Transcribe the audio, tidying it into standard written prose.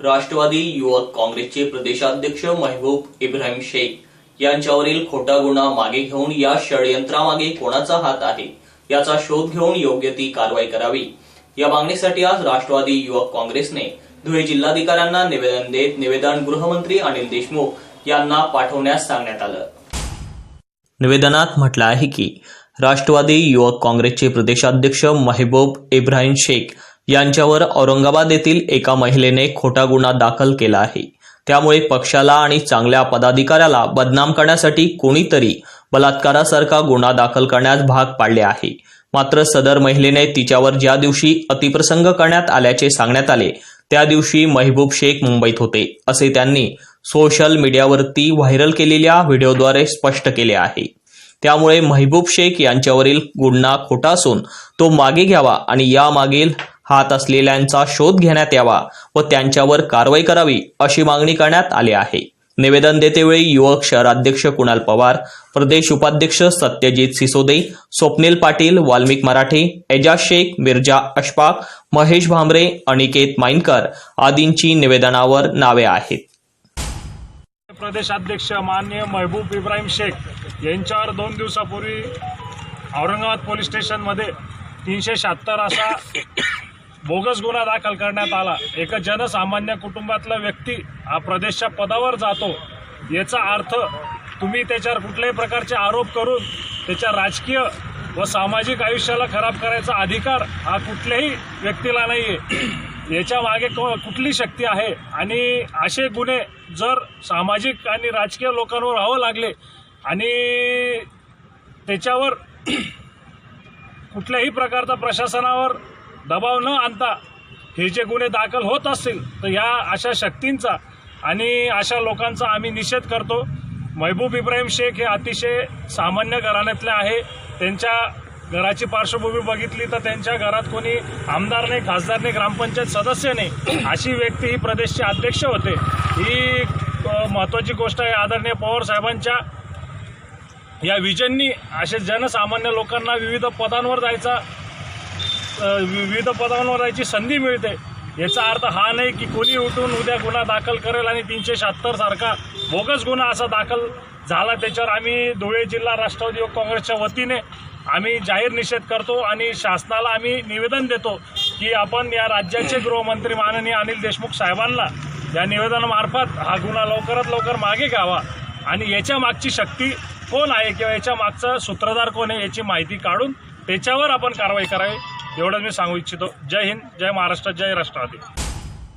राष्ट्रवादी युवक काँग्रेसचे प्रदेशाध्यक्ष महबूब इब्राहिम शेख यांच्यावरील खोटा गुन्हा मागे घेऊन या षडयंत्रामागे कोणाचा हात आहे याचा शोध घेऊन योग्य ती कारवाई करावी या मागणीसाठी आज राष्ट्रवादी युवक काँग्रेसने धुळे जिल्हाधिकाऱ्यांना निवेदन देत निवेदन गृहमंत्री अनिल देशमुख यांना पाठवण्यास सांगण्यात आलं। निवेदनात म्हटलं आहे की राष्ट्रवादी युवक काँग्रेसचे प्रदेशाध्यक्ष महबूब इब्राहिम शेख यांच्यावर औरंगाबाद येथील एका महिलेने खोटा गुन्हा दाखल केला आहे। त्यामुळे पक्षाला आणि चांगल्या पदाधिकाऱ्याला बदनाम करण्यासाठी कोणीतरी बलात्कारासारखा गुन्हा दाखल करण्यास भाग पाडले आहे। मात्र सदर महिलेने तिच्यावर ज्या दिवशी अतिप्रसंग करण्यात आल्याचे सांगण्यात आले त्या दिवशी महबूब शेख मुंबईत होते असे त्यांनी सोशल मीडियावरती व्हायरल केलेल्या व्हिडिओद्वारे स्पष्ट केले आहे। त्यामुळे महबूब शेख यांच्यावरील गुन्हा खोटा असून तो मागे घ्यावा आणि यामागील हात असलेल्यांचा शोध घेण्यात यावा व त्यांच्यावर कारवाई करावी अशी मागणी करण्यात आली आहे। निवेदन देतेवेळी युवक शहराध्यक्ष कुणाल पवार, प्रदेश उपाध्यक्ष सत्यजित सिसोदे, स्वप्नील पाटील, वाल्मिक मराठे, एजाज शेख, मिर्जा अशफाक, महेश भांबरे, अनिकेत माइनकर आदींची निवेदनावर नावे आहेत। प्रदेशाध्यक्ष माननीय महबूब इब्राहिम शेख यांच्यावर 2 दिवसापूर्वी औरंगाबाद पोलीस स्टेशनमध्ये 376 असा बोगस गुन्हा दाखल करण्यात आला। एका जनसामान्य कुटुंबातला व्यक्ती हा प्रदेशच्या पदावर जातो याचा अर्थ तुम्ही त्याच्यावर कुठल्याही प्रकारचे आरोप करून त्याच्या राजकीय व सामाजिक आयुष्याला खराब करायचा अधिकार हा कुठल्याही व्यक्तीला नाहीये। याच्या मागे कुठली शक्ती आहे आणि असे गुन्हे जर सामाजिक आणि राजकीय लोकांवर व्हावं लागले आणि त्याच्यावर कुठल्याही प्रकारचा प्रशासनावर दबाव न आणता हे जे गुन्हे दाखल होत असतील तर या अशा शक्तींचा आणि अशा लोकांचा आम्ही निषेध करतो। महबूब इब्राहिम शेख हे अतिशय सामान्य घराण्यातले आहे। त्यांच्या घराची पार्श्वभूमी बघितली तर त्यांच्या घरात कोणी आमदार नाही, खासदार नाही, ग्रामपंचायत सदस्य नाही, अशी व्यक्ती ही प्रदेशचे अध्यक्ष होते। ही महत्त्वाची गोष्ट आहे। आदरणीय पवार साहेबांच्या या विजननी असे जनसामान्य लोकांना विविध पदांवर जायची संधी मिळते। याचा अर्थ हा नाही की कोणी उठून उद्या गुन्हा दाखल करेल आणि 376 सारखा बोगस गुन्हा असा दाखल झाला त्याच्यावर आम्ही धुळे जिल्हा राष्ट्रवादी युवक काँग्रेसच्या वतीने आम्ही जाहीर निषेध करतो आणि शासनाला आम्ही निवेदन देतो की आपण या राज्याचे गृहमंत्री माननीय अनिल देशमुख साहेबांना या निवेदनामार्फत हा गुन्हा लवकरात लवकर मागे घ्यावा आणि याच्या मागची शक्ती कोण आहे किंवा याच्या मागचा सूत्रधार कोण आहे याची माहिती काढून त्याच्यावर आपण कारवाई करावी एवढंच मी सांगू इच्छितो। जय हिंद, जय महाराष्ट्र, जय राष्ट्रवादी।